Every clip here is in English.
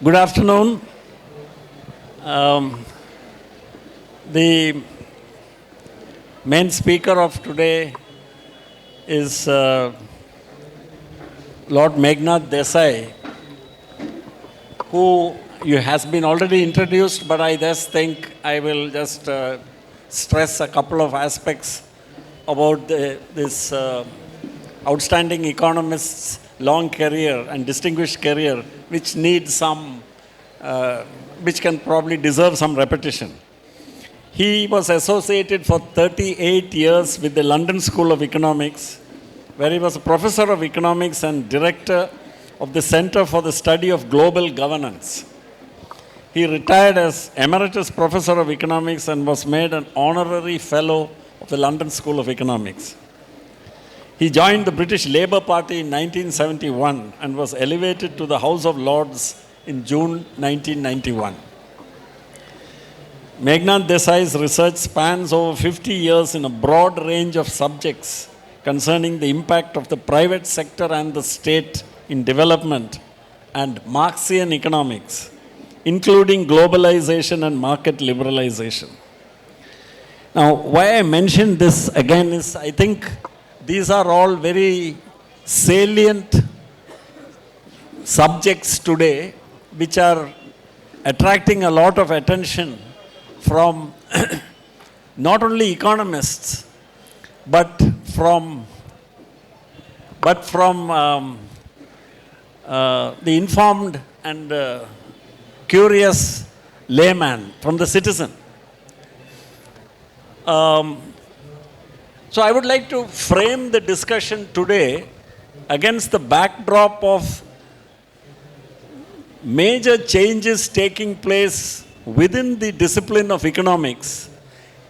Good afternoon. The main speaker of today is Lord Meghnad Desai, who has been already introduced, but I just think I will just stress a couple of aspects about this outstanding economist's long career and distinguished career, which needs some, which can probably deserve some repetition. He was associated for 38 years with the London School of Economics, where he was a professor of economics and director of the Center for the Study of Global Governance. He retired as Emeritus Professor of Economics and was made an honorary fellow of the London School of Economics. He joined the British Labour Party in 1971 and was elevated to the House of Lords in June 1991. Meghnad Desai's research spans over 50 years in a broad range of subjects concerning the impact of the private sector and the state in development and Marxian economics, including globalization and market liberalization. Now, why I mention this again is I think these are all very salient subjects today which are attracting a lot of attention from not only economists but from the informed and curious layman, from the citizen. So I would like to frame the discussion today against the backdrop of major changes taking place within the discipline of economics,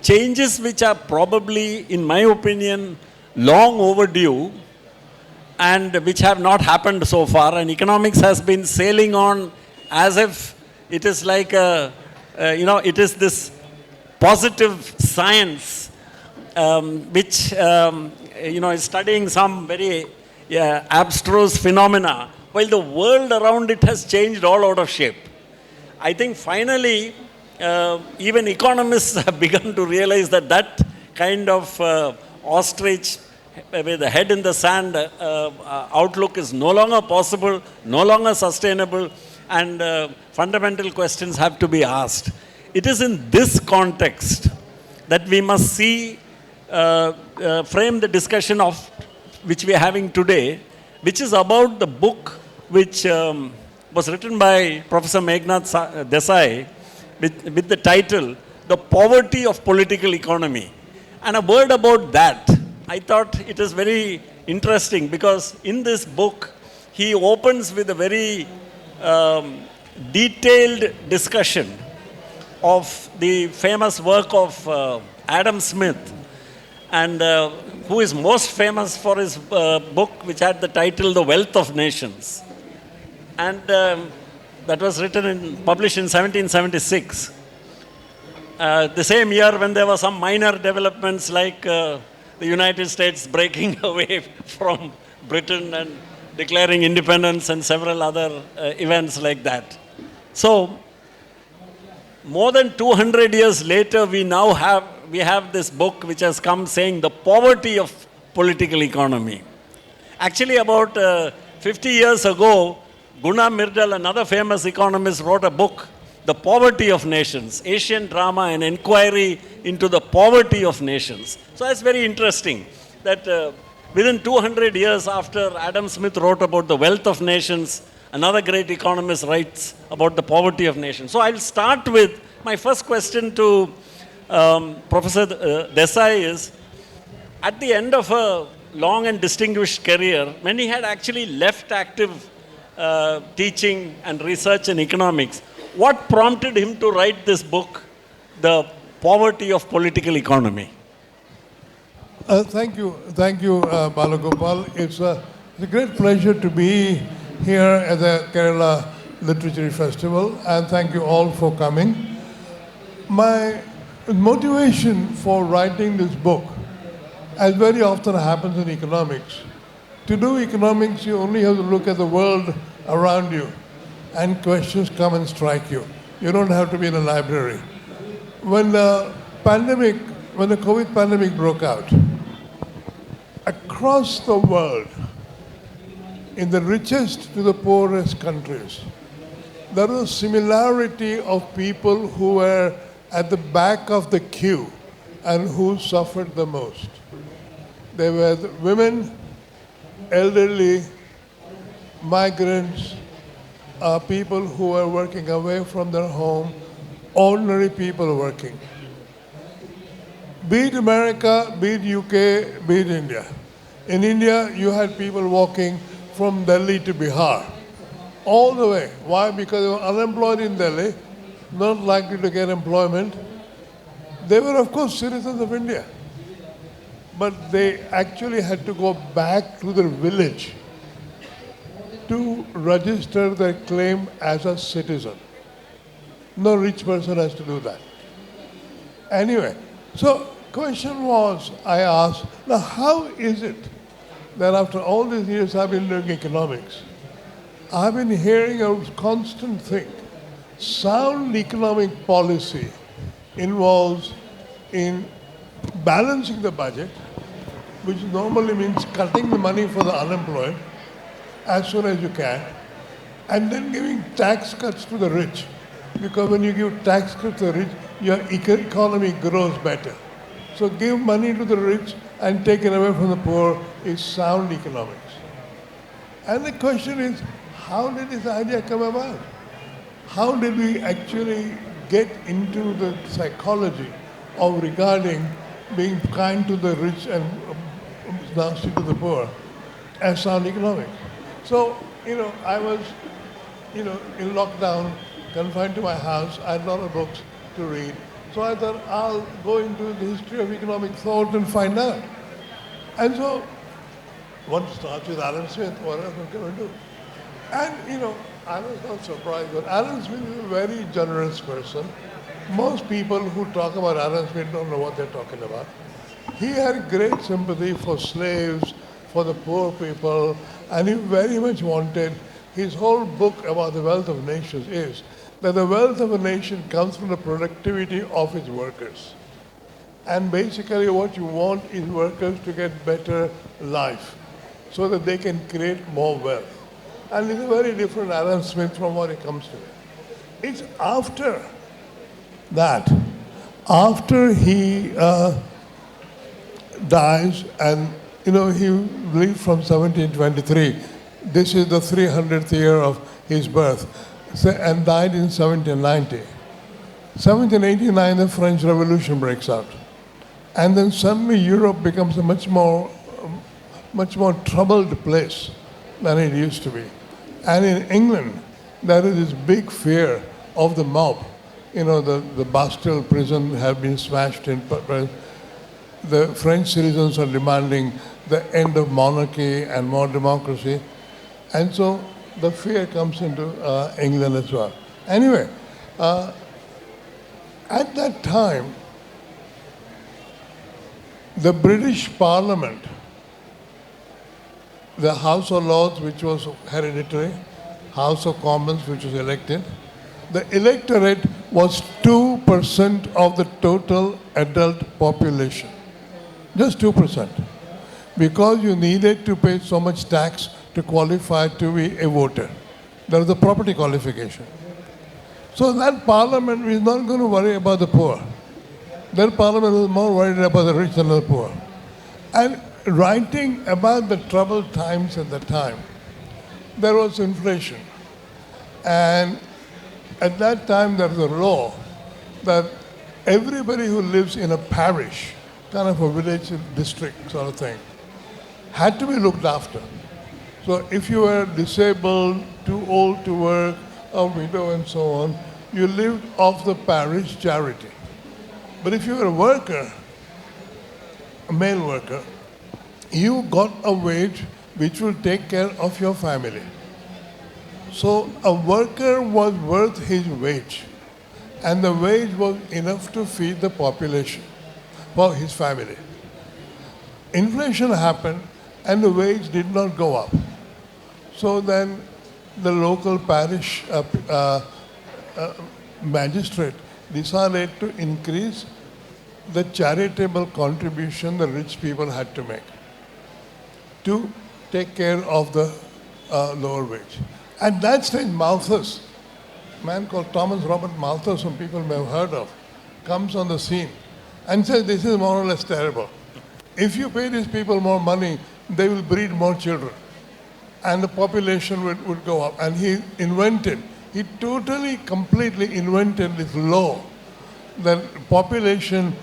changes which are probably, in my opinion, long overdue and which have not happened so far, and economics has been sailing on as if it is like it is this positive science which is studying some very abstruse phenomena, while the world around it has changed all out of shape. I think finally, even economists have begun to realize that that kind of ostrich with the head in the sand outlook is no longer possible, no longer sustainable, and fundamental questions have to be asked. It is in this context that we must see, frame the discussion of which we are having today, which is about the book which was written by Professor Meghnad Desai with the title, The Poverty of Political Economy. And a word about that, I thought it is very interesting because in this book, he opens with a very detailed discussion of the famous work of Adam Smith, and who is most famous for his book which had the title The Wealth of Nations. And that was published in 1776. The same year when there were some minor developments like the United States breaking away from Britain and declaring independence and several other events like that. So, more than 200 years later, we have this book which has come saying the poverty of political economy. Actually, about 50 years ago, Guna Myrdal, another famous economist, wrote a book, The Poverty of Nations, Asian Drama, an inquiry into the poverty of nations. So that's very interesting that within 200 years after Adam Smith wrote about the wealth of nations, another great economist writes about the poverty of nations. So I'll start with my first question to Professor Desai is, at the end of a long and distinguished career, when he had actually left active teaching and research in economics, what prompted him to write this book, The Poverty of Political Economy? Thank you, Balagopal. It's a great pleasure to be here at the Kerala Literary Festival, and thank you all for coming. My motivation for writing this book, as very often happens in economics, to do economics you only have to look at the world around you. and questions come and strike you. You don't have to be in a library. When the COVID pandemic broke out, across the world, in the richest to the poorest countries, there was a similarity of people who were at the back of the queue and who suffered the most. They were the women, elderly, migrants, people who were working away from their home, ordinary people working. Be it America, be it UK, be it India. In India, you had people walking from Delhi to Bihar, all the way. Why? Because they were unemployed in Delhi, not likely to get employment. They were, of course, citizens of India. But they actually had to go back to their village to register their claim as a citizen. No rich person has to do that. Anyway, so question was, I asked, now how is it that after all these years I've been doing economics, I've been hearing a constant thing. Sound economic policy involves in balancing the budget, which normally means cutting the money for the unemployed as soon as you can, and then giving tax cuts to the rich. Because when you give tax cuts to the rich, your economy grows better. So give money to the rich and take it away from the poor is sound economics. And the question is, how did this idea come about? How did we actually get into the psychology of regarding being kind to the rich and nasty to the poor as sound economics? So, I was, in lockdown, confined to my house. I had a lot of books to read. So I thought I'll go into the history of economic thought and find out. And so, one starts with Adam Smith, what else am I going to do? And, I was not surprised, but Adam Smith is a very generous person. Most people who talk about Adam Smith don't know what they're talking about. He had great sympathy for slaves, for the poor people, and he very much wanted, his whole book about the wealth of nations is that the wealth of a nation comes from the productivity of its workers. And basically what you want is workers to get better life so that they can create more wealth. And it's a very different Adam Smith from what it comes to. It's after that, after he dies, and he lived from 1723. This is the 300th year of his birth, and died in 1790. 1789, the French Revolution breaks out. And then suddenly Europe becomes a much more troubled place than it used to be. And in England, there is this big fear of the mob. The Bastille prison have been smashed in. The French citizens are demanding the end of monarchy and more democracy. And so the fear comes into England as well. Anyway, at that time, the British Parliament, the House of Lords, which was hereditary, House of Commons, which was elected, the electorate was 2% of the total adult population. Just 2%. Because you needed to pay so much tax to qualify to be a voter. There was a property qualification. So that parliament is not going to worry about the poor. That parliament was more worried about the rich than the poor. And writing about the troubled times at the time, there was inflation. And at that time there was a law that everybody who lives in a parish, kind of a village district sort of thing, had to be looked after. So if you were disabled, too old to work, a widow and so on, you lived off the parish charity. But if you were a worker, a male worker, you got a wage which will take care of your family. So a worker was worth his wage, and the wage was enough to feed the population for his family. Inflation happened, and the wage did not go up. So then the local parish magistrate decided to increase the charitable contribution the rich people had to make to take care of the lower wage. At that stage, Malthus, a man called Thomas Robert Malthus, whom people may have heard of, comes on the scene and says, this is more or less terrible. If you pay these people more money, they will breed more children and the population would go up. And he totally, completely invented this law that population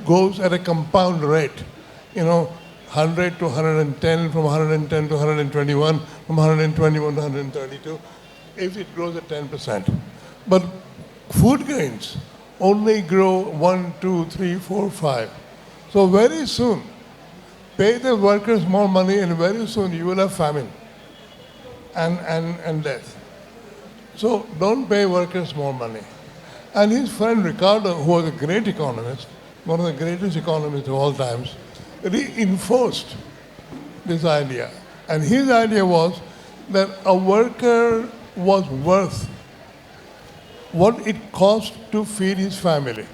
goes at a compound rate, 100 to 110, from 110 to 121, from 121 to 132, if it grows at 10%. But food grains only grow 1, 2, 3, 4, 5. So very soon, pay the workers more money and very soon you will have famine and death. So don't pay workers more money. And his friend Ricardo, who was a great economist, one of the greatest economists of all times, reinforced this idea. And his idea was that a worker was worth what it cost to feed his family.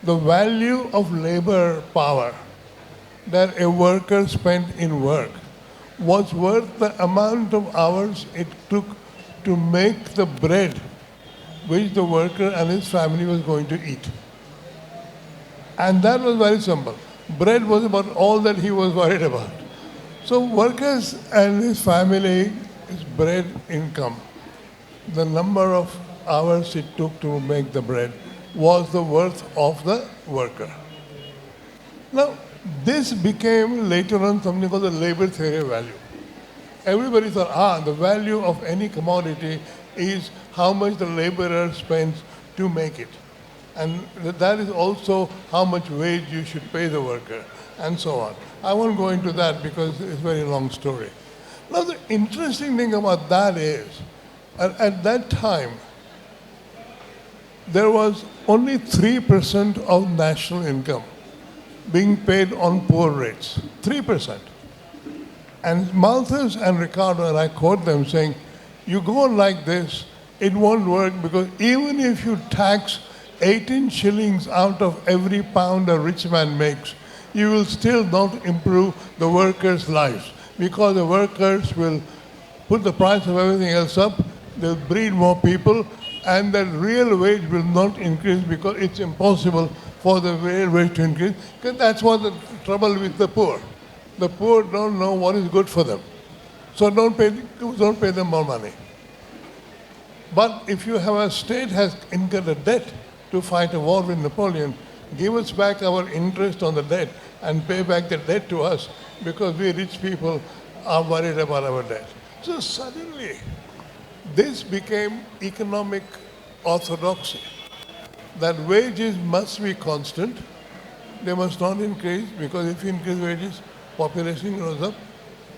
The value of labor power that a worker spent in work was worth the amount of hours it took to make the bread which the worker and his family was going to eat. And that was very simple. Bread was about all that he was worried about. So workers and his family, his bread income, the number of hours it took to make the bread was the worth of the worker. Now, this became later on something called the labor theory of value. Everybody thought, the value of any commodity is how much the laborer spends to make it. And that is also how much wage you should pay the worker, and so on. I won't go into that because it's a very long story. Now, the interesting thing about that is, at that time, there was only 3% of national income being paid on poor rates. 3%. And Malthus and Ricardo, and I quote them saying, you go on like this, it won't work because even if you tax 18 shillings out of every pound a rich man makes, you will still not improve the workers' lives because the workers will put the price of everything else up, they'll breed more people, and the real wage will not increase because it's impossible for the real wage to increase, because that's what the trouble with the poor. The poor don't know what is good for them. So don't pay them more money. But if you have a state has incurred a debt to fight a war with Napoleon, give us back our interest on the debt and pay back the debt to us because we rich people are worried about our debt. So suddenly, this became economic orthodoxy, that wages must be constant, they must not increase, because if you increase wages, population goes up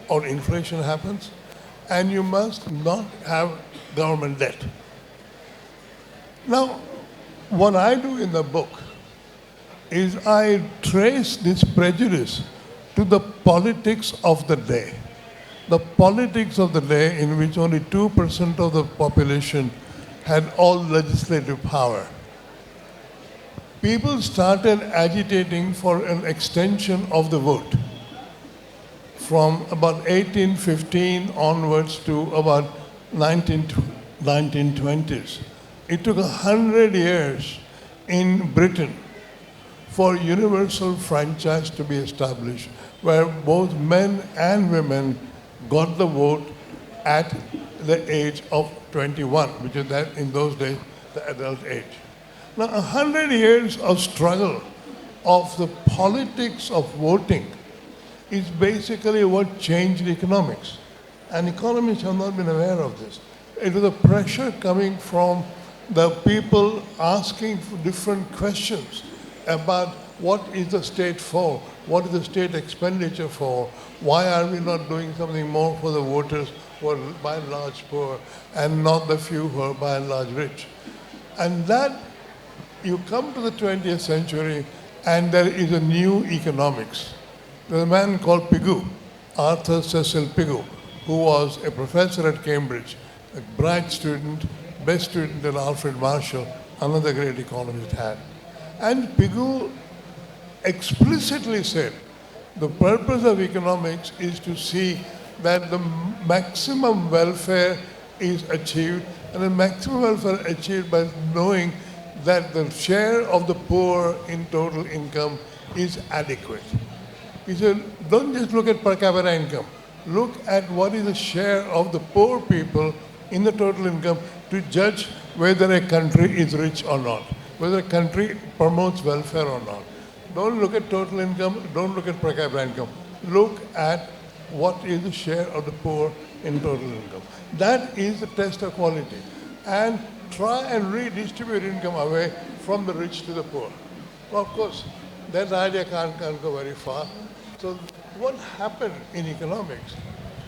or inflation happens, and you must not have government debt. Now, what I do in the book is I trace this prejudice to the politics of the day. The politics of the day in which only 2% of the population had all legislative power. People started agitating for an extension of the vote from about 1815 onwards to about 1920s. It took 100 years in Britain for universal franchise to be established, where both men and women got the vote at the age of 21, which is that in those days, the adult age. Now, 100 years of struggle of the politics of voting is basically what changed economics. And economists have not been aware of this. It was a pressure coming from the people asking for different questions about what is the state for, what is the state expenditure for, why are we not doing something more for the voters who are by and large poor and not the few who are by and large rich. And that, you come to the 20th century and there is a new economics. There's a man called Pigou, Arthur Cecil Pigou, who was a professor at Cambridge, a bright student, best student than Alfred Marshall, another great economist had. And Pigou explicitly said, the purpose of economics is to see that the maximum welfare is achieved, and the maximum welfare achieved by knowing that the share of the poor in total income is adequate. He said, don't just look at per capita income. Look at what is the share of the poor people in the total income to judge whether a country is rich or not, whether a country promotes welfare or not. Don't look at total income, don't look at per capita income. Look at what is the share of the poor in total income. That is the test of quality. And try and redistribute income away from the rich to the poor. Well, of course, that idea can't go very far. So what happened in economics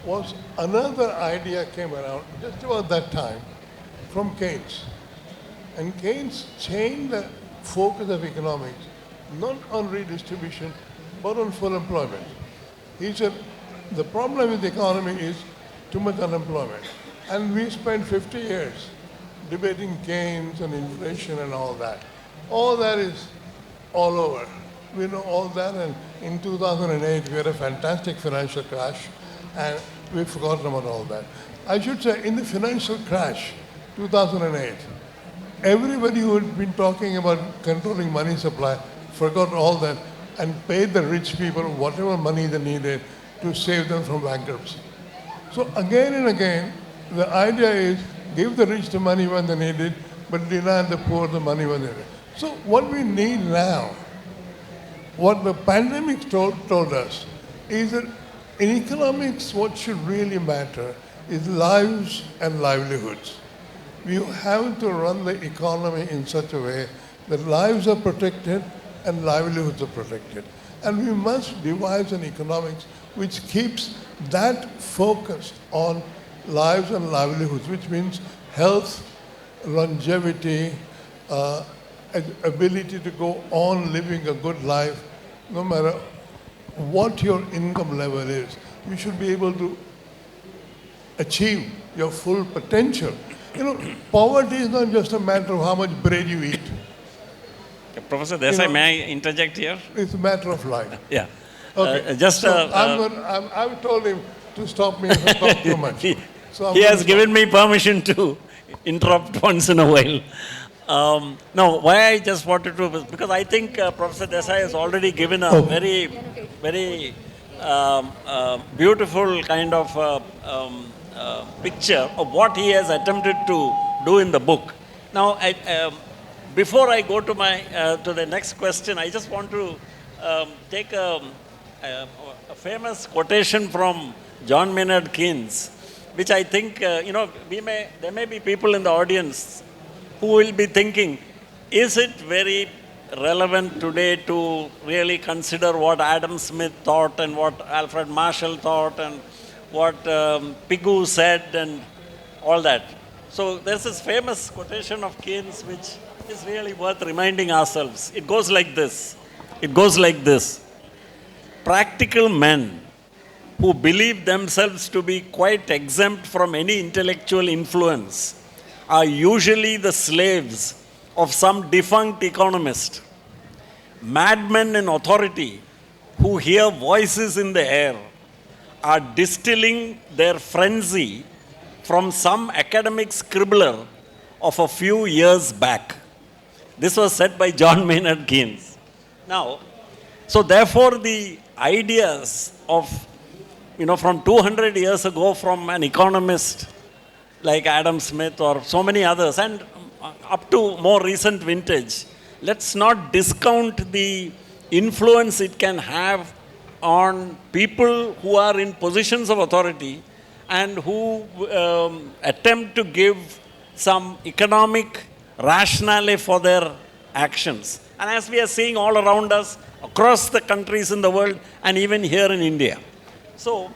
was another idea came around just about that time from Keynes. And Keynes changed the focus of economics, not on redistribution, but on full employment. He said, the problem with the economy is too much unemployment. And we spent 50 years debating Keynes and inflation and all that. All that is all over. We know all that, and in 2008 we had a fantastic financial crash, and we've forgotten about all that. I should say, in the financial crash, 2008, everybody who had been talking about controlling money supply forgot all that and paid the rich people whatever money they needed to save them from bankruptcy. So again and again, the idea is give the rich the money when they need it, but deny the poor the money when they need it. So what we need now, what the pandemic told us, is that in economics, what should really matter is lives and livelihoods. We have to run the economy in such a way that lives are protected and livelihoods are protected. And we must devise an economics which keeps that focused on lives and livelihoods, which means health, longevity, ability to go on living a good life, no matter what your income level is. You should be able to achieve your full potential. You know, poverty is not just a matter of how much bread you eat. Professor Desai, may I interject here? It's a matter of life. Yeah. Okay. I've told him to stop me if I talk too much. He has given me permission to interrupt once in a while. No, why I just wanted to, because I think Professor Desai has already given a very beautiful kind of picture of what he has attempted to do in the book. Now, before I go to to the next question, I just want to take a famous quotation from John Maynard Keynes, which I think, there may be people in the audience who will be thinking, is it very relevant today to really consider what Adam Smith thought and what Alfred Marshall thought and what Pigou said and all that? So there's this famous quotation of Keynes which is really worth reminding ourselves. It goes like this. Practical men who believe themselves to be quite exempt from any intellectual influence are usually the slaves of some defunct economist. Madmen in authority who hear voices in the air are distilling their frenzy from some academic scribbler of a few years back. This was said by John Maynard Keynes. Now, so therefore the ideas of, from 200 years ago from an economist like Adam Smith or so many others, and up to more recent vintage, let's not discount the influence it can have on people who are in positions of authority and who attempt to give some economic rationale for their actions. And as we are seeing all around us, across the countries in the world, and even here in India. So,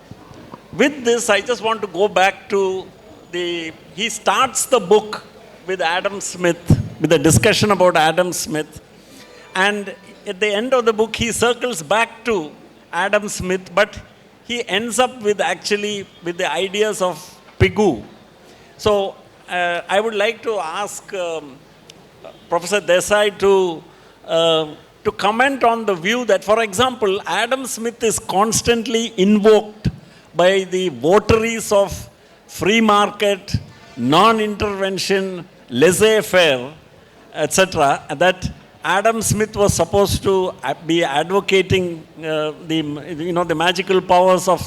with this, I just want to go back to he starts the book with Adam Smith, with a discussion about Adam Smith. And at the end of the book, he circles back to Adam Smith, but he ends up with actually with the ideas of Pigou. So I would like to ask Professor Desai to comment on the view that, for example, Adam Smith is constantly invoked by the votaries of free market, non-intervention, laissez-faire, etc., that Adam Smith was supposed to be advocating the magical powers of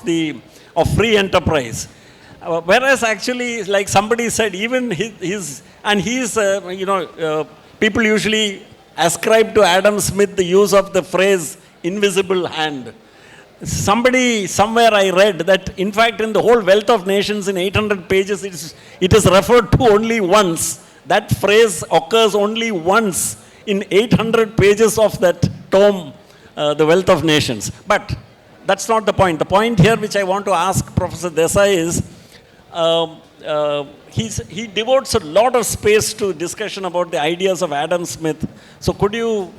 free enterprise. Whereas actually, like somebody said, even people usually ascribe to Adam Smith the use of the phrase invisible hand. Somewhere I read that, in fact, in the whole Wealth of Nations in 800 pages, it is referred to only once. That phrase occurs only once in 800 pages of that tome, The Wealth of Nations. But that's not the point. The point here which I want to ask Professor Desai is, he devotes a lot of space to discussion about the ideas of Adam Smith. So could you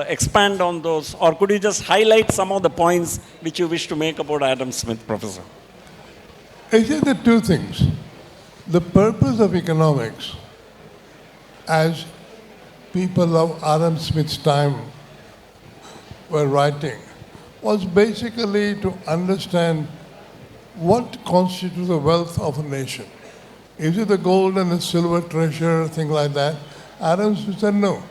expand on those, or could you just highlight some of the points which you wish to make about Adam Smith, Professor? I say the two things. The purpose of economics, as people of Adam Smith's time were writing, was basically to understand what constitutes the wealth of a nation. Is it the gold and the silver treasure, thing like that? Adam Smith said no.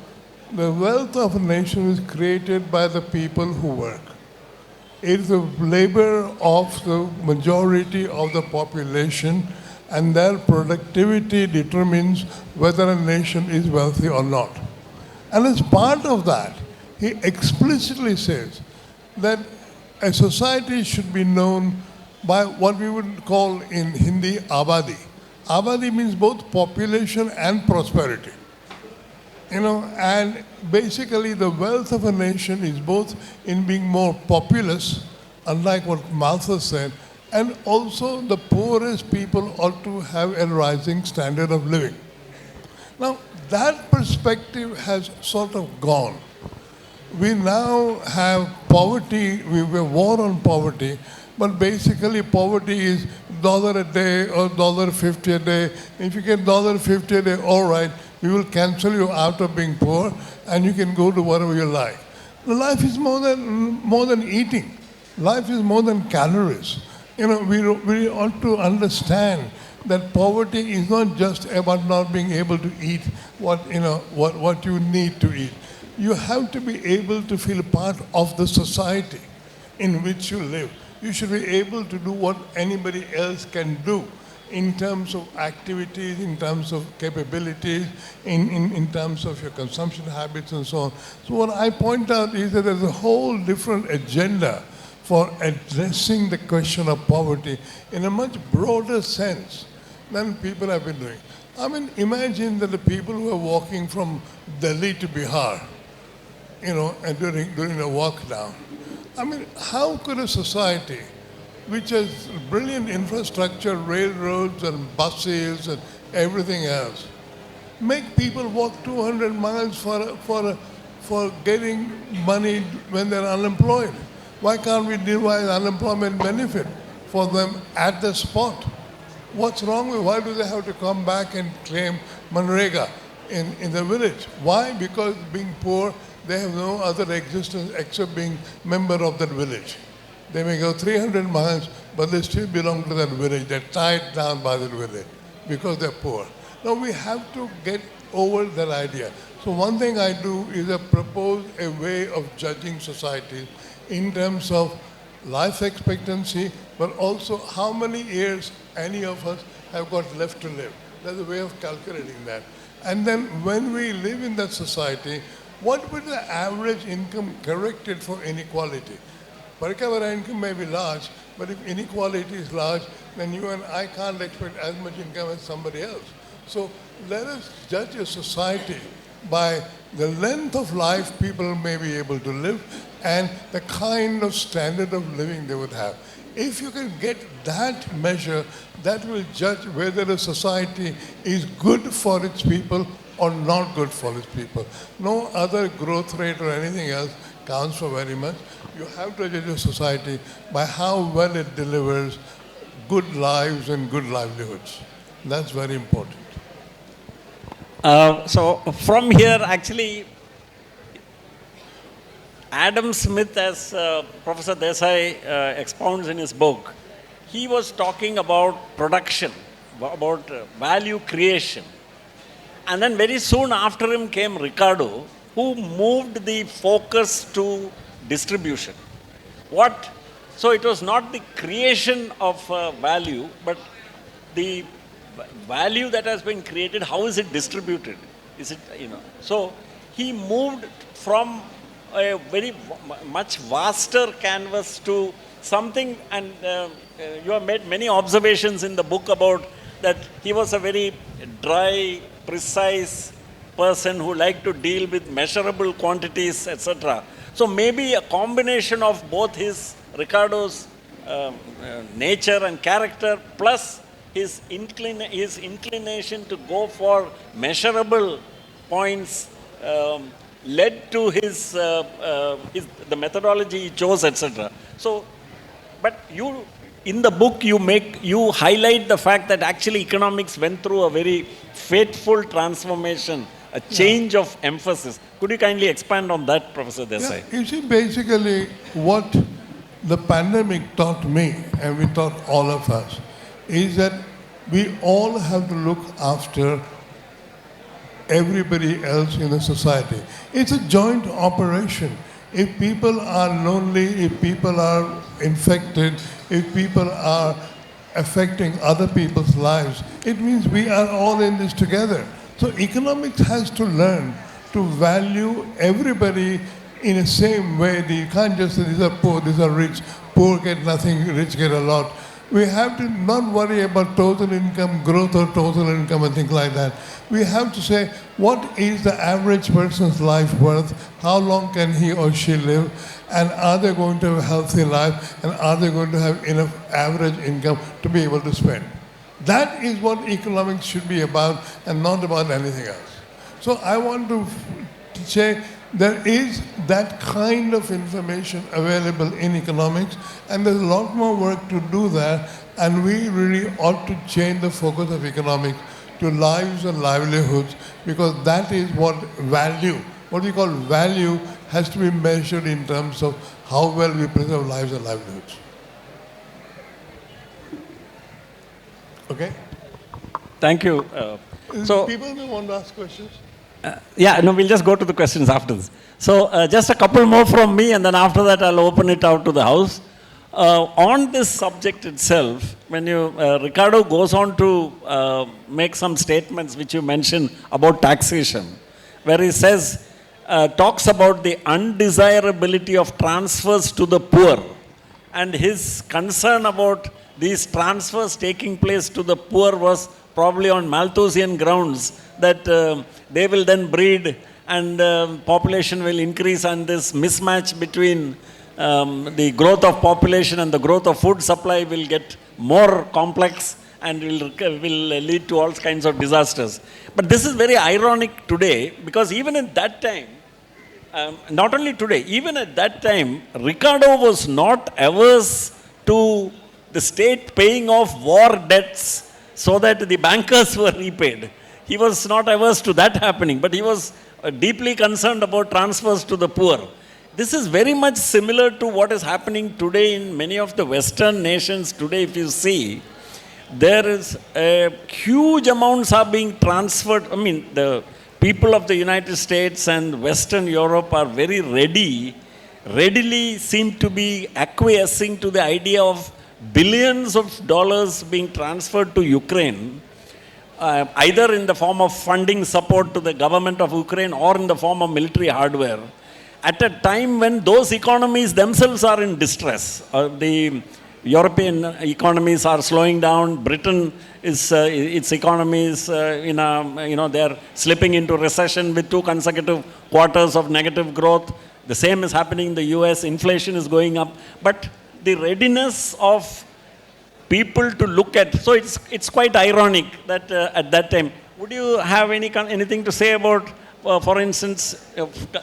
The wealth of a nation is created by the people who work. It is the labor of the majority of the population, and their productivity determines whether a nation is wealthy or not. And as part of that, he explicitly says that a society should be known by what we would call in Hindi abadi. Abadi means both population and prosperity. And basically the wealth of a nation is both in being more populous, unlike what Malthus said, and also the poorest people ought to have a rising standard of living. Now, that perspective has sort of gone. We now have poverty, we have a war on poverty, but basically poverty is $1 a day or $1.50 a day. If you get $1.50 a day, all right, we will cancel you out of being poor and you can go to whatever you like. Life is more than eating. Life is more than calories. We ought to understand that poverty is not just about not being able to eat what you need to eat. You have to be able to feel part of the society in which you live. You should be able to do what anybody else can do in terms of activities, in terms of capabilities, in terms of your consumption habits and so on. So what I point out is that there's a whole different agenda for addressing the question of poverty in a much broader sense than people have been doing. I mean, imagine that the people who are walking from Delhi to Bihar, and during a walk down. I mean, how could a society which has brilliant infrastructure, railroads and buses and everything else, make people walk 200 miles for getting money when they're unemployed? Why can't we devise unemployment benefit for them at the spot? What's wrong with why do they have to come back and claim Manrega in the village? Why? Because being poor, they have no other existence except being member of that village. They may go 300 miles, but they still belong to that village. They're tied down by that village because they're poor. Now we have to get over that idea. So one thing I do is I propose a way of judging society in terms of life expectancy, but also how many years any of us have got left to live. There's a way of calculating that. And then when we live in that society, what would the average income corrected for inequality? Per capita income may be large, but if inequality is large, then you and I can't expect as much income as somebody else. So let us judge a society by the length of life people may be able to live and the kind of standard of living they would have. If you can get that measure, that will judge whether a society is good for its people or not good for its people. No other growth rate or anything else counts for very much. You have to judge a society by how well it delivers good lives and good livelihoods. That's very important. So from here, actually, Adam Smith, as Professor Desai expounds in his book, he was talking about production, about value creation. And then very soon after him came Ricardo, who moved the focus to distribution. So it was not the creation of value, but the value that has been created, how is it distributed? Is it, So he moved from a very much vaster canvas to something, and you have made many observations in the book about that he was a very dry, precise person who liked to deal with measurable quantities, etc. So maybe a combination of both Ricardo's nature and character plus his inclination to go for measurable points led to the methodology he chose, etc. So, but in the book you highlight the fact that actually economics went through a very fateful transformation, a change of emphasis. Could you kindly expand on that, Professor Desai? Yeah, you see, basically what the pandemic taught me, and we taught all of us, is that we all have to look after everybody else in the society. It's a joint operation. If people are lonely, if people are infected, if people are affecting other people's lives, it means we are all in this together. So economics has to learn to value everybody in the same way. You can't just say these are poor, these are rich, poor get nothing, rich get a lot. We have to not worry about total income growth or total income and things like that. We have to say, what is the average person's life worth? How long can he or she live? And are they going to have a healthy life? And are they going to have enough average income to be able to spend? That is what economics should be about and not about anything else. So I want to say there is that kind of information available in economics, and there's a lot more work to do there, and we really ought to change the focus of economics to lives and livelihoods, because that is what we call value, has to be measured in terms of how well we preserve lives and livelihoods. Okay? Thank you. So people may want to ask questions. We'll just go to the questions after this. So just a couple more from me, and then after that I'll open it out to the house. On this subject itself, when Ricardo goes on to make some statements which you mentioned about taxation, where he says, talks about the undesirability of transfers to the poor, and his concern about these transfers taking place to the poor was probably on Malthusian grounds, that they will then breed and population will increase, and this mismatch between the growth of population and the growth of food supply will get more complex and will lead to all kinds of disasters. But this is very ironic today, because even at that time, not only today, even at that time, Ricardo was not averse to the state paying off war debts so that the bankers were repaid. He was not averse to that happening, but he was deeply concerned about transfers to the poor. This is very much similar to what is happening today in many of the Western nations today. If you see, there is huge amounts are being transferred. I mean, the people of the United States and Western Europe are very readily seem to be acquiescing to the idea of billions of dollars being transferred to Ukraine, either in the form of funding support to the government of Ukraine or in the form of military hardware, at a time when those economies themselves are in distress. The European economies are slowing down. Britain is its economy is they're slipping into recession with 2 consecutive quarters of negative growth. The same is happening in the US. Inflation is going up, but the readiness of people to look at. So it's quite ironic that at that time. Would you have anything to say about, for instance,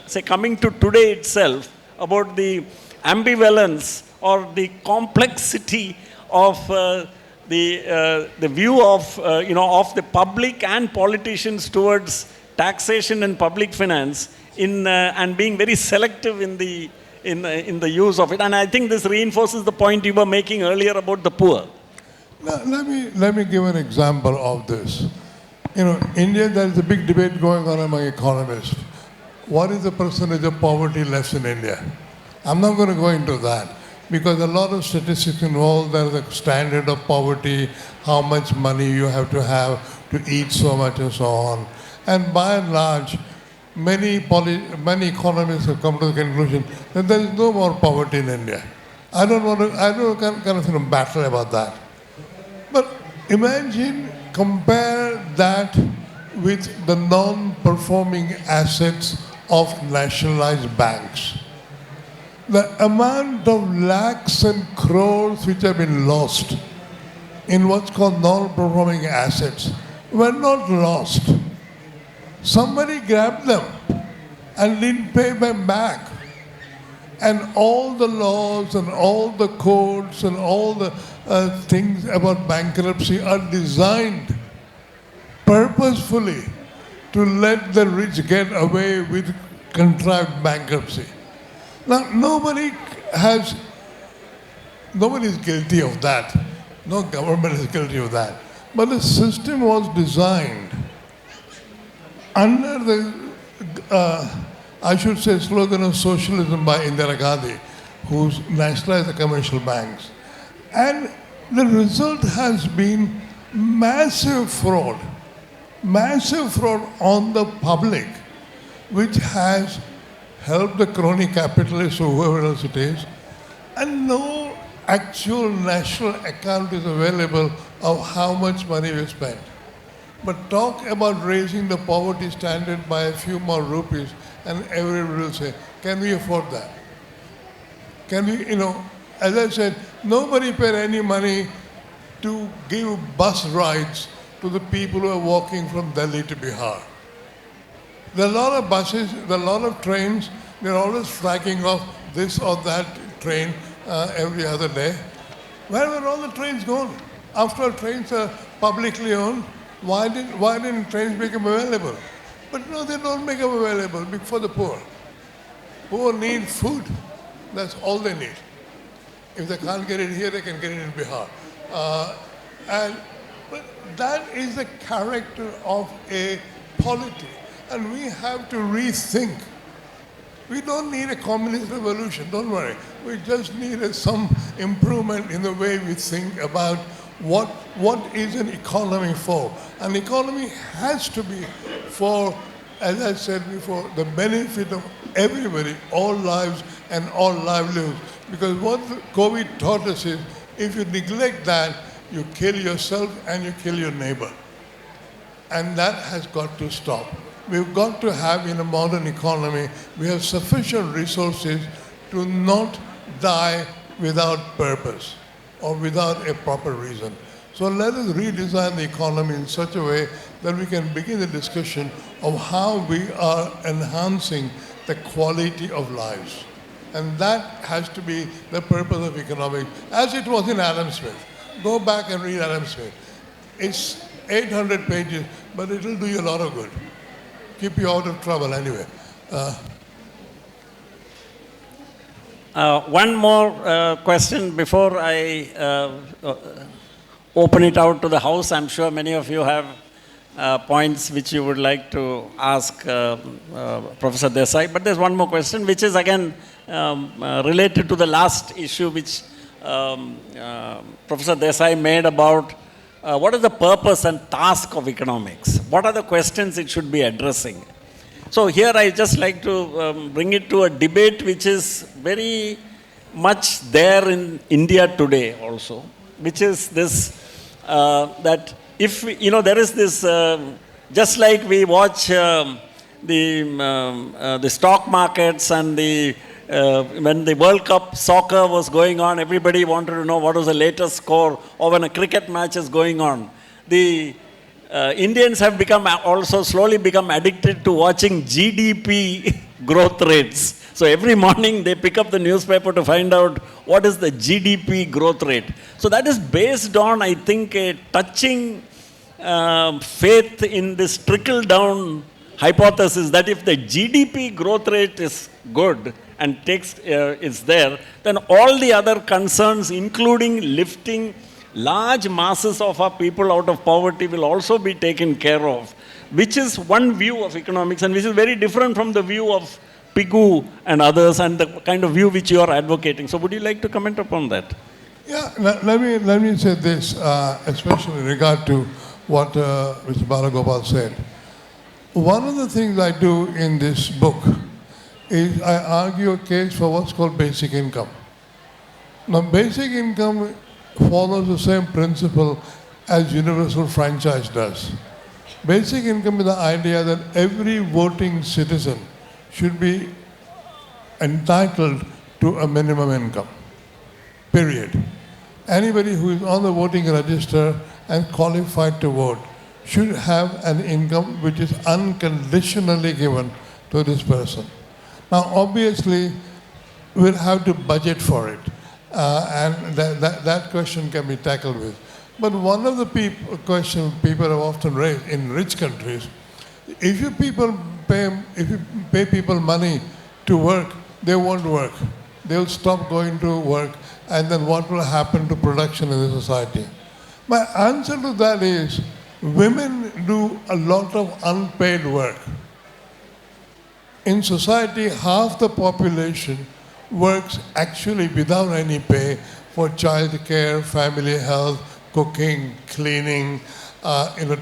say coming to today itself, about the ambivalence or the complexity of the view of, of the public and politicians towards taxation and public finance and being very selective in the use of it. And I think this reinforces the point you were making earlier about the poor. Now, let me give an example of this. India, there is a big debate going on among economists. What is the percentage of poverty left in India? I'm not going to go into that because a lot of statistics involved. There is a standard of poverty, how much money you have to eat so much and so on. And by and large, many economists have come to the conclusion that there is no more poverty in India. I don't kind of battle about that. But imagine, compare that with the non-performing assets of nationalized banks. The amount of lakhs and crores which have been lost in what's called non-performing assets were not lost. Somebody grabbed them and didn't pay them back. And all the laws and all the codes and all the things about bankruptcy are designed purposefully to let the rich get away with contrived bankruptcy. Now, nobody is guilty of that. No government is guilty of that. But the system was designed under the, I should say, slogan of socialism by Indira Gandhi, who nationalized the commercial banks. And the result has been massive fraud on the public, which has helped the crony capitalists or whoever else it is, and no actual national account is available of how much money we spent. But talk about raising the poverty standard by a few more rupees, and everybody will say, can we afford that? Can we, as I said, nobody paid any money to give bus rides to the people who are walking from Delhi to Bihar. There are a lot of buses, there are a lot of trains, they're always flagging off this or that train every other day. Where were all the trains gone? After all, trains are publicly owned. Why didn't trains become available? But no, they don't make them available for the poor. Poor need food. That's all they need. If they can't get it here, they can get it in Bihar. But that is the character of a polity. And we have to rethink. We don't need a communist revolution, don't worry. We just need some improvement in the way we think about what is an economy for. An economy has to be for, as I said before, the benefit of everybody, all lives and all livelihoods. Because what COVID taught us is, if you neglect that, you kill yourself and you kill your neighbor. And that has got to stop. We've got to have, in a modern economy, we have sufficient resources to not die without purpose or without a proper reason. So let us redesign the economy in such a way that we can begin the discussion of how we are enhancing the quality of lives. And that has to be the purpose of economics, as it was in Adam Smith. Go back and read Adam Smith. It's 800 pages, but it'll do you a lot of good. Keep you out of trouble anyway. One more question before I open it out to the House. I'm sure many of you have points which you would like to ask Professor Desai. But there's one more question, which is again related to the last issue which Professor Desai made about what is the purpose and task of economics? What are the questions it should be addressing? So here I just like to bring it to a debate which is very much there in India today also, which is this, that if, there is this, just like we watch the stock markets and when the World Cup soccer was going on, everybody wanted to know what was the latest score, or when a cricket match is going on. The Indians have slowly become addicted to watching GDP growth rates So every morning they pick up the newspaper to find out what is the GDP growth rate. So that is based on, I think, a touching faith in this trickle-down hypothesis that if the GDP growth rate is good and is there, then all the other concerns, including lifting large masses of our people out of poverty, will also be taken care of, which is one view of economics and which is very different from the view of Pigou and others and the kind of view which you are advocating. So would you like to comment upon that? Yeah, let me say this, especially in regard to what Mr. Balagopal said. One of the things I do in this book is I argue a case for what's called basic income. Now, basic income follows the same principle as universal franchise does. Basic income is the idea that every voting citizen should be entitled to a minimum income, period. Anybody who is on the voting register and qualified to vote should have an income which is unconditionally given to this person. Now, obviously, we'll have to budget for it, and that question can be tackled with. But one of the questions people have often raised in rich countries, if you pay people money to work, they won't work. They'll stop going to work, and then what will happen to production in the society? My answer to that is, women do a lot of unpaid work. In society, half the population works actually without any pay for child care, family health, cooking, cleaning,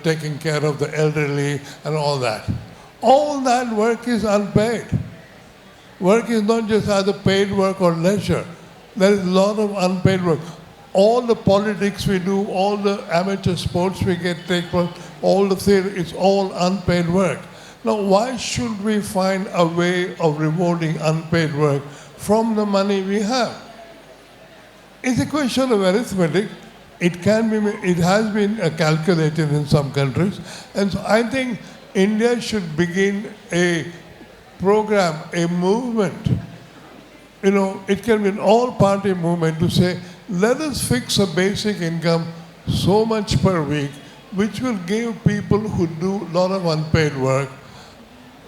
taking care of the elderly and all that. All that work is unpaid. Work is not just either paid work or leisure. There is a lot of unpaid work. All the politics we do, all the amateur sports we take part, all the theater, it's all unpaid work. Now, why should we find a way of rewarding unpaid work from the money we have? It's a question of arithmetic. It has been calculated in some countries. And so I think India should begin a program, a movement. It can be an all-party movement to say, let us fix a basic income so much per week, which will give people who do a lot of unpaid work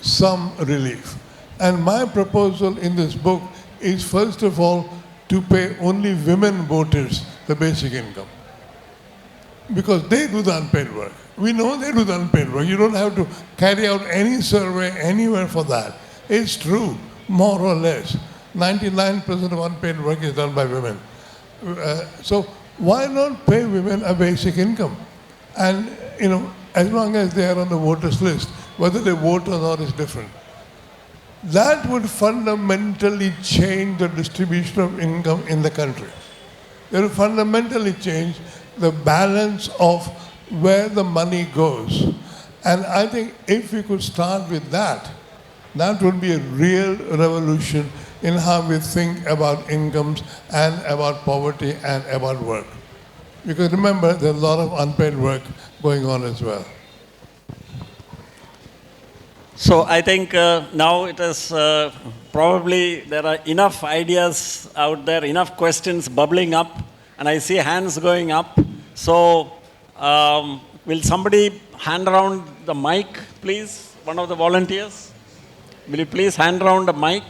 some relief. And my proposal in this book is, first of all, to pay only women voters the basic income. Because they do the unpaid work. We know they do the unpaid work. You don't have to carry out any survey anywhere for that. It's true, more or less. 99% of unpaid work is done by women. So why not pay women a basic income? And, as long as they are on the voters list, whether they vote or not is different. That would fundamentally change the distribution of income in the country. It will fundamentally change the balance of where the money goes. And I think if we could start with that, that would be a real revolution in how we think about incomes and about poverty and about work. Because remember, there's a lot of unpaid work going on as well. So I think now it is probably there are enough ideas out there, enough questions bubbling up, and I see hands going up. So will somebody hand around the mic, please? One of the volunteers? Will you please hand around the mic?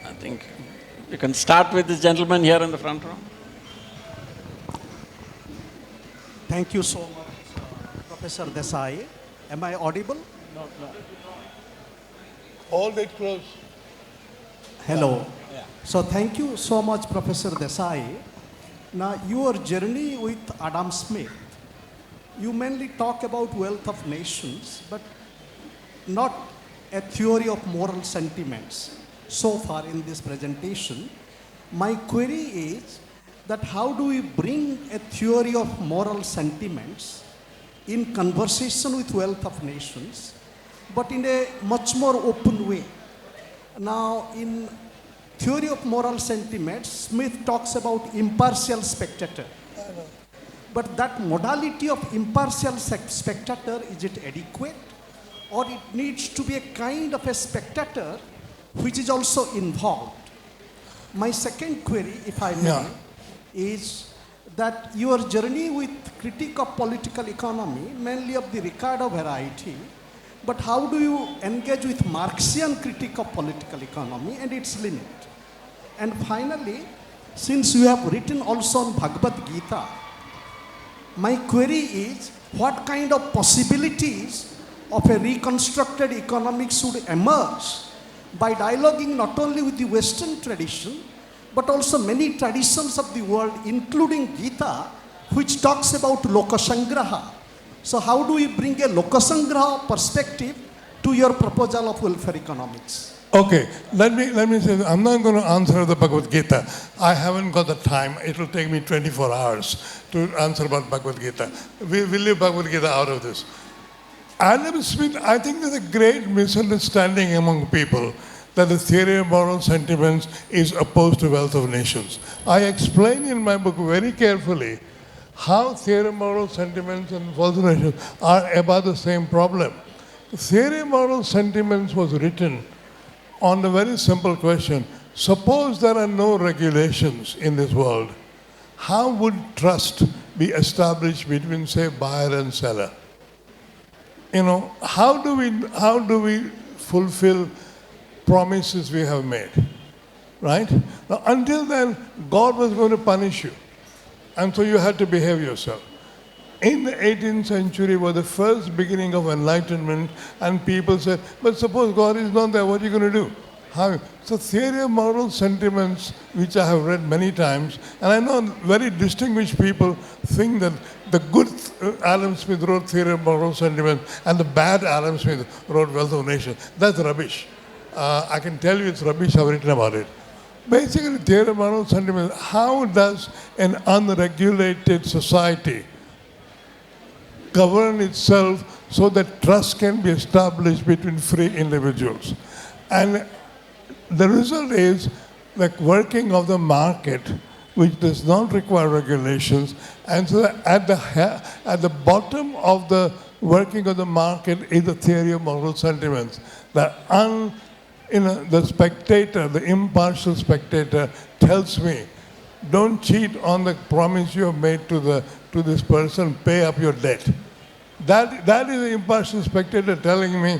I think you can start with this gentleman here in the front row. Thank you so much, Professor Desai. Am I audible? No. Hold it close. Hello. Yeah. So thank you so much, Professor Desai. Now, your journey with Adam Smith, you mainly talk about wealth of nations, but not a theory of moral sentiments so far in this presentation. My query is that how do we bring a theory of moral sentiments in conversation with wealth of nations, but in a much more open way? Now, in theory of moral sentiments, Smith talks about impartial spectator. But that modality of impartial spectator, is it adequate? or it needs to be a kind of a spectator which is also involved? My second query, if I may, is that your journey with critique of political economy, mainly of the Ricardo variety, but how do you engage with Marxian critique of political economy and its limit? And finally, since you have written also on Bhagavad Gita, my query is what kind of possibilities of a reconstructed economics should emerge by dialoguing not only with the Western tradition, but also many traditions of the world, including Gita, which talks about Lokasangraha. So how do we bring a Lokasangraha perspective to your proposal of welfare economics? Okay, let me say, I'm not going to answer the Bhagavad Gita. I haven't got the time. It will take me 24 hours to answer about Bhagavad Gita. We'll leave Bhagavad Gita out of this. Adam Smith, I think there's a great misunderstanding among people that the theory of moral sentiments is opposed to wealth of nations. I explain in my book very carefully how theory of moral sentiments and wealth of nations are about the same problem. The theory of moral sentiments was written on the very simple question, suppose there are no regulations in this world, how would trust be established between, say, buyer and seller? You know, how do we fulfill promises we have made, right? Now, until then, God was going to punish you, and so you had to behave yourself. In the 18th century was the first beginning of enlightenment, and people said, but suppose God is not there, what are you going to do? How? So theory of moral sentiments, which I have read many times, and I know very distinguished people think that the good Adam Smith wrote theory of moral sentiments and the bad Adam Smith wrote Wealth of Nations. That's rubbish. I can tell you it's rubbish, I've written about it. Basically, theory of moral sentiments, how does an unregulated society govern itself so that trust can be established between free individuals? And the result is the working of the market, which does not require regulations. And so at the bottom of the working of the market is the theory of moral sentiments. The spectator, the impartial spectator, tells me, don't cheat on the promise you have made to this person, pay up your debt. That is the impartial spectator telling me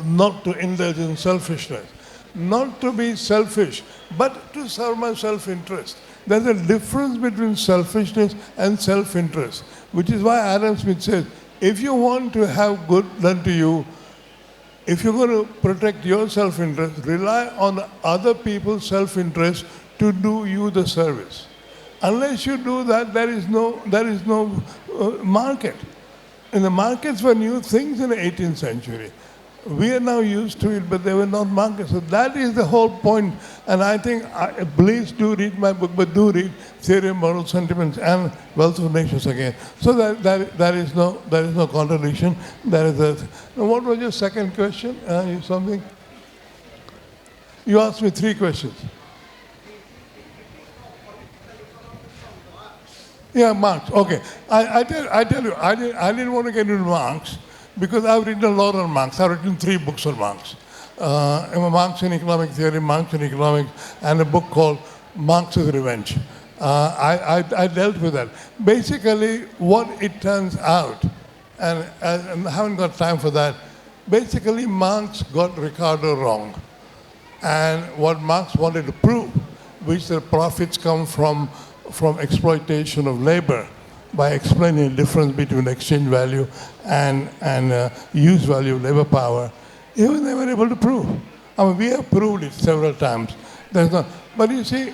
not to indulge in selfishness, not to be selfish, but to serve my self-interest. There's a difference between selfishness and self-interest, which is why Adam Smith says, if you want to have good done to you, if you're going to protect your self-interest, rely on other people's self-interest to do you the service. Unless you do that, there is no market. And the markets were new things in the 18th century. We are now used to it, but they were not markets. So that is the whole point. And I think, please do read my book, but do read Theory of Moral Sentiments and Wealth of Nations again. So there is no contradiction. What was your second question? Something? You asked me 3 questions. Yeah, Marx. Okay. I tell you, I didn't want to get into Marx because I've written a lot on Marx. I've written 3 books on Marx. Marx in Economic Theory, Marx in Economics, and a book called Marx's Revenge. I dealt with that. Basically, what it turns out, and I haven't got time for that, basically Marx got Ricardo wrong. And what Marx wanted to prove, which the profits come from exploitation of labor, by explaining the difference between exchange value and use value of labor power, even they were able to prove. I mean, we have proved it several times. But you see,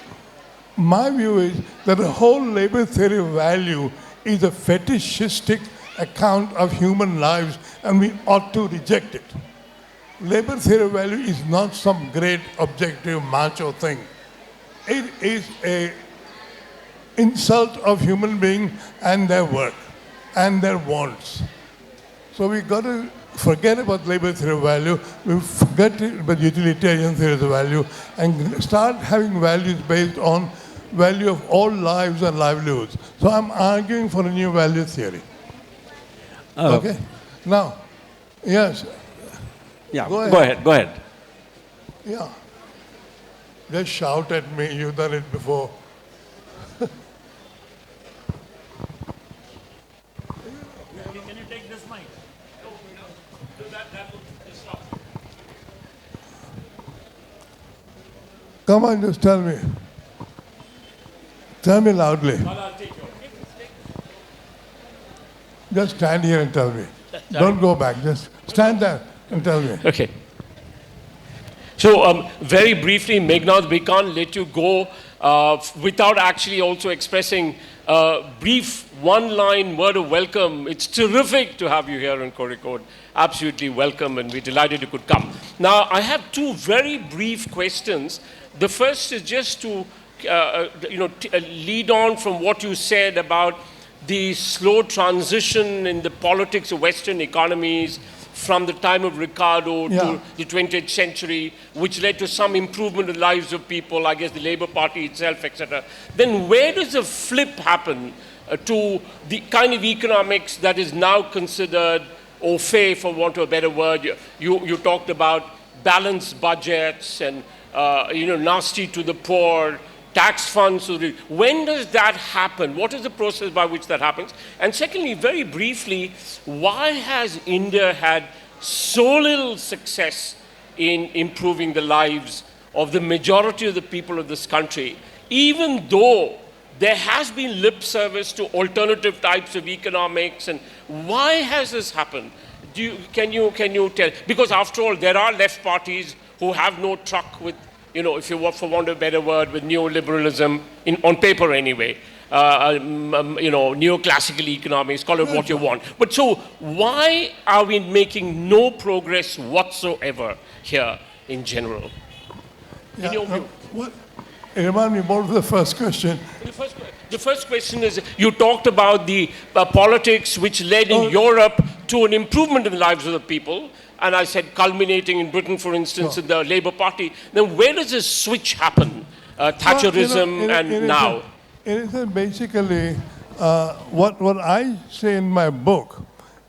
my view is that the whole labor theory of value is a fetishistic account of human lives, and we ought to reject it. Labor theory of value is not some great objective macho thing. It is an insult of human beings and their work and their wants. So we've got to forget about labor theory of value, we forget about utilitarian theories of value, and start having values based on value of all lives and livelihoods. So I'm arguing for a new value theory. Okay? Now, Yes. Yeah, Go go ahead, go ahead. Yeah. Just shout at me. You've done it before. Can you take this mic? Come on, just tell me. Tell me loudly. Just stand here and tell me. Don't go back. Just stand there and tell me. Okay. So very briefly, Meghnad, we can't let you go without actually also expressing a brief one-line word of welcome. It's terrific to have you here in Kozhikode. Absolutely welcome, and we're delighted you could come. Now, I have two very brief questions. The first is just to lead on from what you said about the slow transition in the politics of Western economies from the time of Ricardo to the 20th century, which led to some improvement in the lives of people, I guess the Labour Party itself, etc. Then where does a flip happen to the kind of economics that is now considered au fait, for want of a better word? You talked about balanced budgets and nasty to the poor, tax funds. When does that happen? What is the process by which that happens? And secondly, very briefly, why has India had so little success in improving the lives of the majority of the people of this country, even though there has been lip service to alternative types of economics? And why has this happened? Can you tell? Because after all, there are left parties who have no truck with, if you want, for want of a better word, with neoliberalism, on paper anyway, neoclassical economics, call it what you want. But so why are we making no progress whatsoever here in general? In your view? What? Remind me more of the first question. The first question is, you talked about the politics which led in Europe to an improvement in the lives of the people. And I said culminating in Britain, for instance, in the Labour Party. Then where does this switch happen? Thatcherism and now? It is basically what I say in my book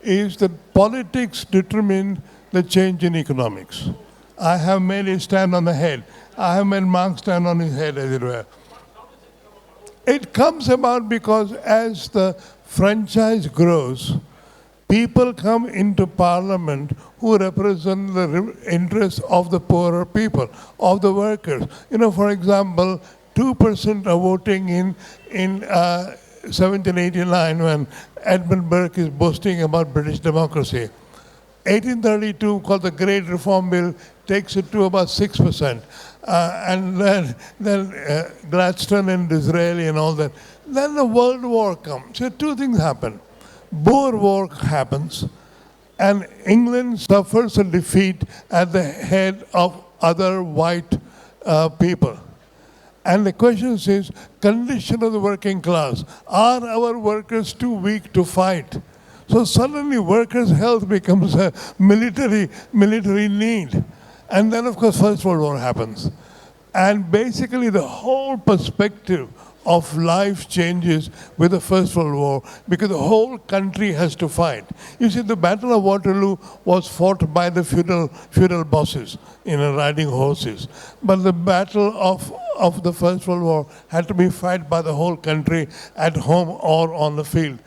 is that politics determine the change in economics. I have made it stand on the head. I have made Marx stand on his head, as it were. It comes about because as the franchise grows, people come into parliament who represent the interests of the poorer people, of the workers. For example, 2% are voting in 1789 when Edmund Burke is boasting about British democracy. 1832, called the Great Reform Bill, takes it to about 6%. And then Gladstone and Disraeli and all that. Then the World War comes. So two things happen. Boer War happens, and England suffers a defeat at the head of other white people. And the question is, condition of the working class. Are our workers too weak to fight? So suddenly workers' health becomes a military need. And then, of course, First World War happens. And basically the whole perspective of life changes with the First World War because the whole country has to fight. You see, the Battle of Waterloo was fought by the feudal bosses, riding horses. But the battle of the First World War had to be fought by the whole country at home or on the field.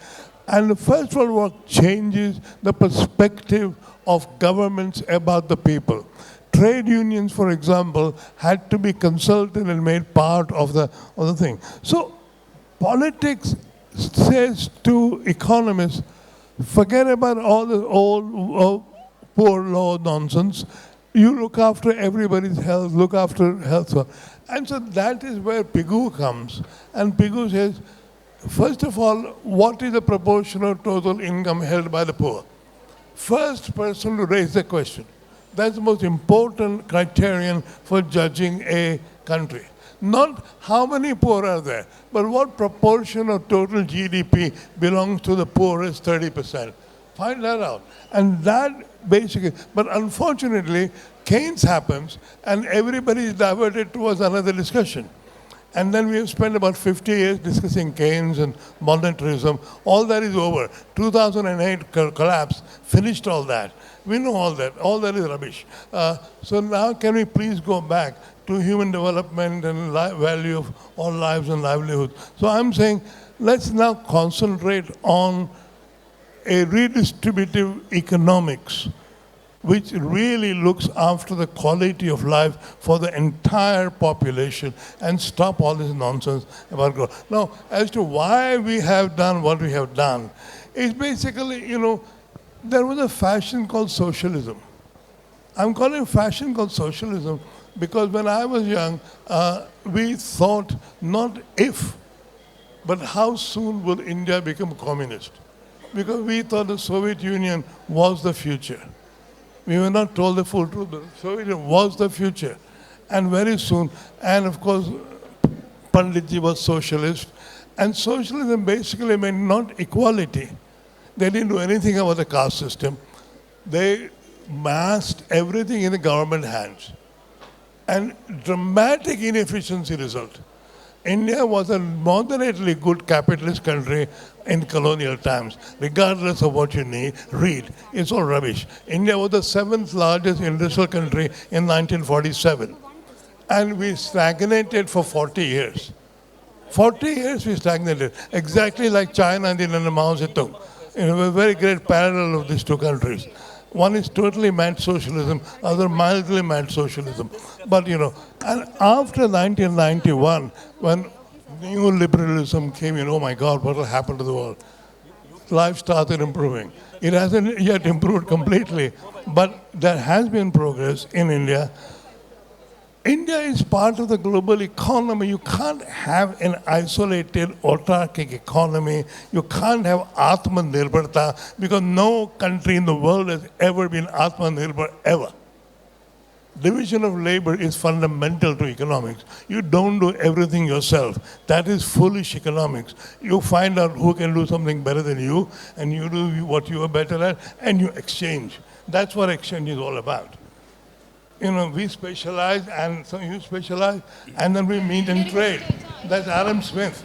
And the First World War changes the perspective of governments about the people. Trade unions, for example, had to be consulted and made part of the thing. So politics says to economists, forget about all the old poor law nonsense. You look after everybody's health, look after health. And so that is where Pigou comes. And Pigou says, first of all, what is the proportion of total income held by the poor? First person to raise the question. That's the most important criterion for judging a country. Not how many poor are there, but what proportion of total GDP belongs to the poorest 30%. Find that out. And that basically, but unfortunately, Keynes happens and everybody is diverted towards another discussion. And then we have spent about 50 years discussing Keynes and monetarism. All that is over. 2008 collapse finished all that. We know all that. All that is rubbish. So now can we please go back to human development and value of all lives and livelihoods. So I'm saying let's now concentrate on a redistributive economics which really looks after the quality of life for the entire population and stop all this nonsense about growth. Now, as to why we have done what we have done, it's basically, there was a fashion called socialism. I'm calling it fashion called socialism because when I was young, we thought not if, but how soon will India become communist? Because we thought the Soviet Union was the future. We were not told the full truth, but the Soviet Union was the future. And very soon, and of course, Panditji was socialist. And socialism basically meant not equality. They didn't do anything about the caste system. They massed everything in the government hands. And dramatic inefficiency result. India was a moderately good capitalist country in colonial times, regardless of what you read. It's all rubbish. India was the 7th largest industrial country in 1947. And we stagnated for 40 years. 40 years we stagnated, exactly like China and under Mao Zedong. A very great parallel of these two countries. One is totally mad socialism, other mildly mad socialism. But and after 1991, when neoliberalism came in, oh my God, what will happen to the world? Life started improving. It hasn't yet improved completely, but there has been progress in India. India is part of the global economy. You can't have an isolated, autarkic economy. You can't have Atmanirbharta because no country in the world has ever been Atmanirbhar, ever. Division of labor is fundamental to economics. You don't do everything yourself. That is foolish economics. You find out who can do something better than you, and you do what you are better at, and you exchange. That's what exchange is all about. We specialize, and so you specialize, and then we meet and trade. That's Adam Smith.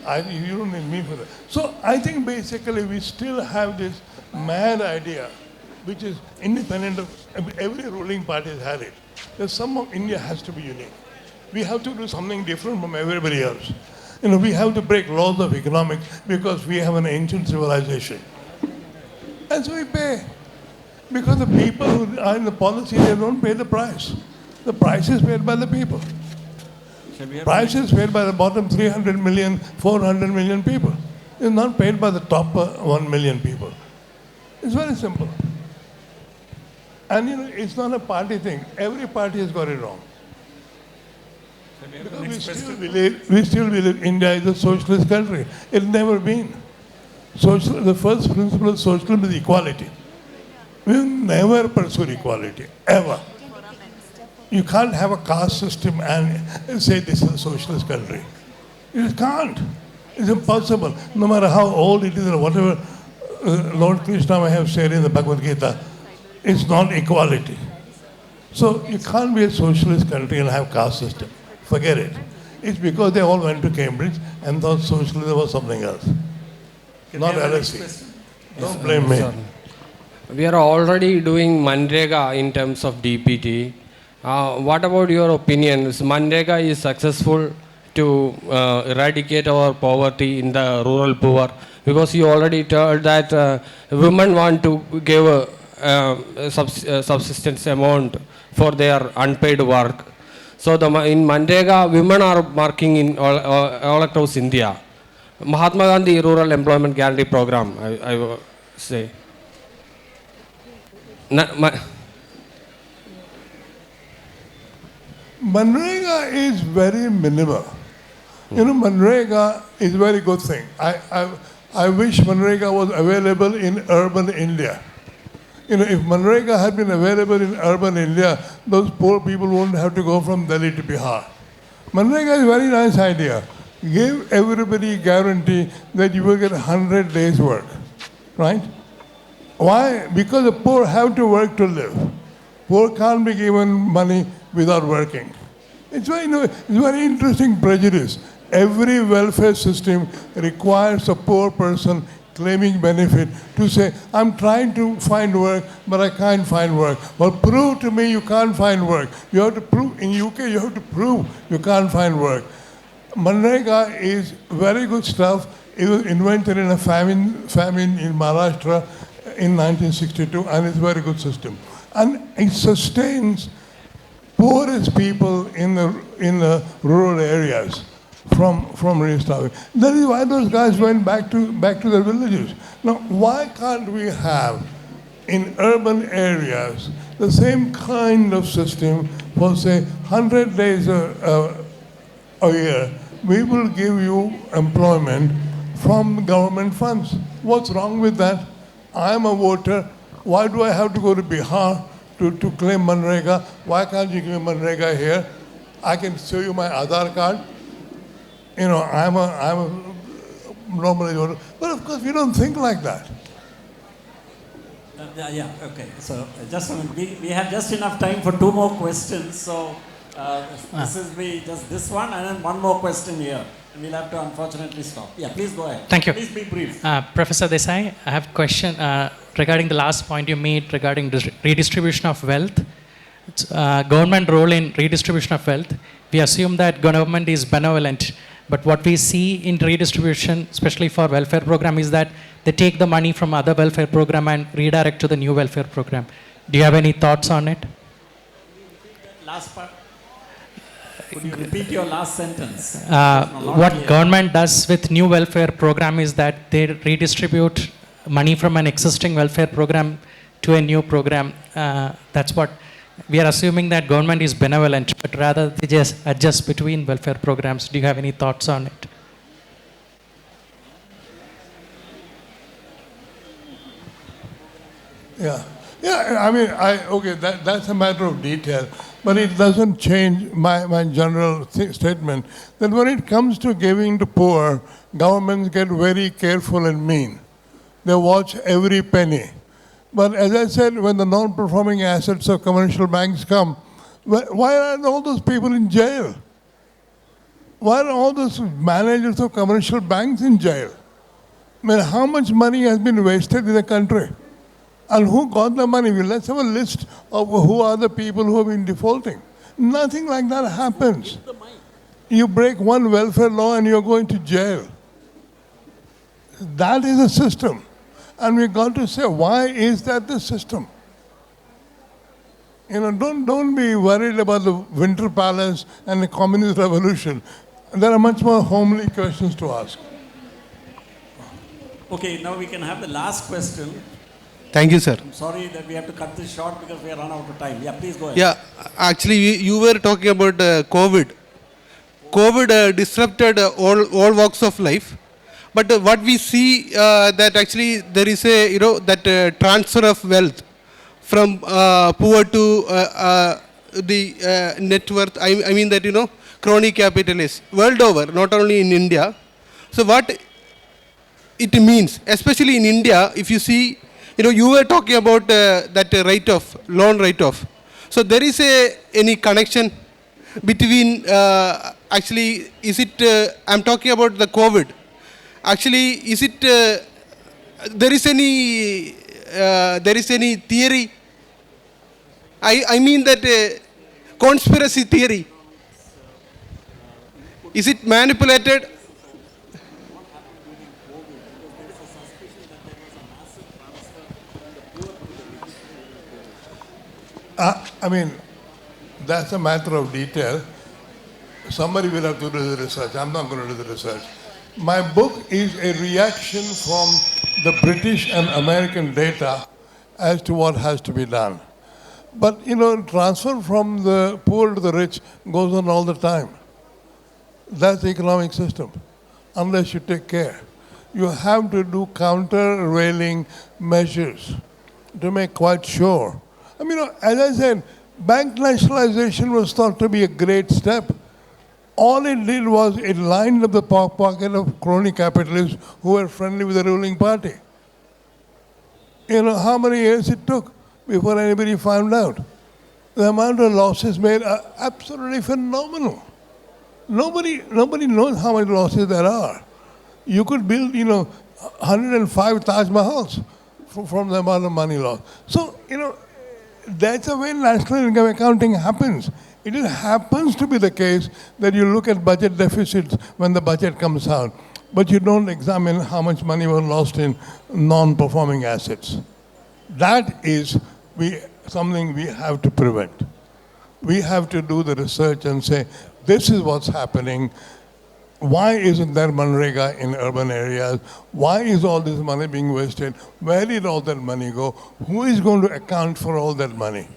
You don't need me for that. So I think basically we still have this mad idea, which is independent of every ruling party has had it. That some of India has to be unique. We have to do something different from everybody else. We have to break laws of economics because we have an ancient civilization. And so we pay. Because the people who are in the policy, they don't pay the price. The price is paid by the people. Price is paid by the bottom 300 million, 400 million people. It's not paid by the top 1 million people. It's very simple. And it's not a party thing. Every party has got it wrong. Because we still believe India is a socialist country. It's never been. The first principle of socialism is equality. We will never pursue equality, ever. You can't have a caste system and say this is a socialist country. You can't. It's impossible. No matter how old it is or whatever Lord Krishna may have said in the Bhagavad Gita, it's not equality. So you can't be a socialist country and have caste system. Forget it. It's because they all went to Cambridge and thought socialism was something else. Not LSE. Don't blame me. We are already doing Manrega in terms of DPT. What about your opinion? Is Manrega is successful to eradicate our poverty in the rural poor? Because you already told that women want to give a subsistence amount for their unpaid work. So in Manrega, women are working in all across India. Mahatma Gandhi Rural Employment Guarantee Program, I would say. Manrega is very minimal. Manrega is a very good thing. I wish Manrega was available in urban India. If Manrega had been available in urban India, those poor people wouldn't have to go from Delhi to Bihar. Manrega is a very nice idea. Give everybody a guarantee that you will get 100 days work, right? Why? Because the poor have to work to live. Poor can't be given money without working. it's very interesting prejudice. Every welfare system requires a poor person claiming benefit to say, I'm trying to find work, but I can't find work. Well, prove to me you can't find work. You have to prove, in UK, you have to prove you can't find work. Manrega is very good stuff. It was invented in a famine in Maharashtra in 1962, and it's a very good system. And it sustains poorest people in the rural areas from restarting. That is why those guys went back to their villages. Now, why can't we have in urban areas the same kind of system for, say, 100 days a year? We will give you employment from government funds. What's wrong with that? I'm a voter. Why do I have to go to Bihar to claim Manrega? Why can't you give me Manrega here? I can show you my Aadhaar card. You know, I'm a normal voter. But of course, we don't think like that. Yeah, okay. So just a minute. We have just enough time for two more questions. So this is just this one, and then one more question here. And we'll have to unfortunately stop. Yeah, please go ahead. Thank you. Please be brief. Professor Desai, I have a question regarding the last point you made regarding redistribution of wealth. Government role in redistribution of wealth. We assume that government is benevolent, but what we see in redistribution, especially for welfare program, is that they take the money from other welfare program and redirect to the new welfare program. Do you have any thoughts on it? Last part. Could you repeat your last sentence? What government does with new welfare program is that they redistribute money from an existing welfare program to a new program. That's what we are assuming, that government is benevolent, but rather they just adjust between welfare programs. Do you have any thoughts on it? Yeah. I mean, okay, that's a matter of detail, but it doesn't change my general statement that when it comes to giving to poor, governments get very careful and mean. They watch every penny. But as I said, when the non-performing assets of commercial banks come, why are all those people in jail? Why are all those managers of commercial banks in jail? I mean, how much money has been wasted in the country? And who got the money? Well, let's have a list of who are the people who have been defaulting. Nothing like that happens. You break one welfare law and you're going to jail. That is a system. And we've got to say, why is that the system? You know, don't be worried about the Winter Palace and the Communist Revolution. There are much more homely questions to ask. Okay, now we can have the last question. Thank you, sir. I'm sorry that we have to cut this short because we are run out of time. Yeah, please go ahead. Yeah, actually, you were talking about COVID. COVID disrupted all walks of life. But what we see that actually there is a, that transfer of wealth from poor to the net worth. I mean that, crony capitalists world over, not only in India. So what it means, especially in India, if you see, you were talking about that write-off, loan write-off. So there is any connection between, actually, is it, I'm talking about the COVID. Actually, is it, there is any theory? I mean that conspiracy theory. Is it manipulated? I mean, that's a matter of detail. Somebody will have to do the research. I'm not going to do the research. My book is a reaction from the British and American data as to what has to be done. But, transfer from the poor to the rich goes on all the time. That's the economic system, unless you take care. You have to do countervailing measures to make quite sure. I mean, as I said, bank nationalization was thought to be a great step. All it did was it lined up the pocket of crony capitalists who were friendly with the ruling party. How many years it took before anybody found out? the amount of losses made are absolutely phenomenal. Nobody knows how many losses there are. You could build, 105 Taj Mahals from the amount of money lost. So, that's the way national income accounting happens. It just happens to be the case that you look at budget deficits when the budget comes out, but you don't examine how much money was lost in non-performing assets. That is something we have to prevent. We have to do the research and say, this is what's happening. Why isn't there Manrega in urban areas? Why is all this money being wasted? Where did all that money go? Who is going to account for all that money?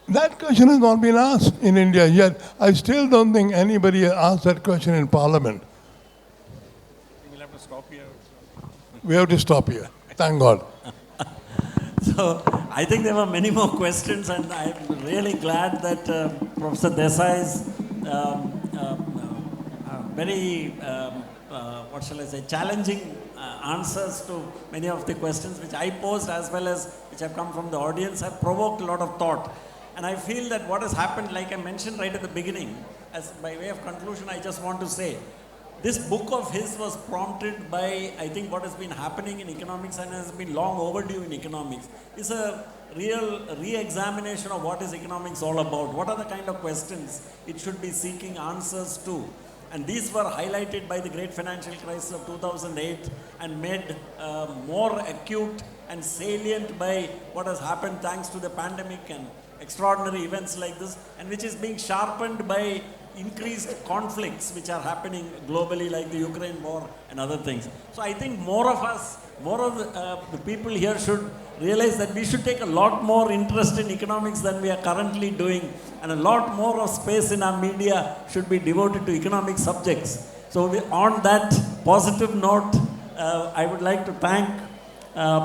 That question has not been asked in India yet. I still don't think anybody has asked that question in Parliament. We'll have to stop here. We have to stop here. Thank God. So I think there were many more questions, and I'm really glad that Professor Desai's very, challenging answers to many of the questions which I posed as well as which have come from the audience have provoked a lot of thought. And I feel that what has happened, like I mentioned right at the beginning, as by way of conclusion, I just want to say, this book of his was prompted by, I think, what has been happening in economics and has been long overdue in economics. It's a real re-examination of what is economics all about. What are the kind of questions it should be seeking answers to? And these were highlighted by the great financial crisis of 2008 and made more acute and salient by what has happened thanks to the pandemic and extraordinary events like this, and which is being sharpened by increased conflicts which are happening globally, like the Ukraine war and other things. So I think more of the people here should realize that we should take a lot more interest in economics than we are currently doing, and a lot more of space in our media should be devoted to economic subjects. So on that positive note, I would like to thank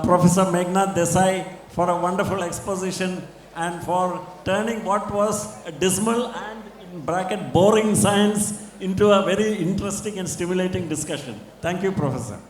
Professor Meghnad Desai for a wonderful exposition and for turning what was a dismal and boring science into a very interesting and stimulating discussion. Thank you, Professor.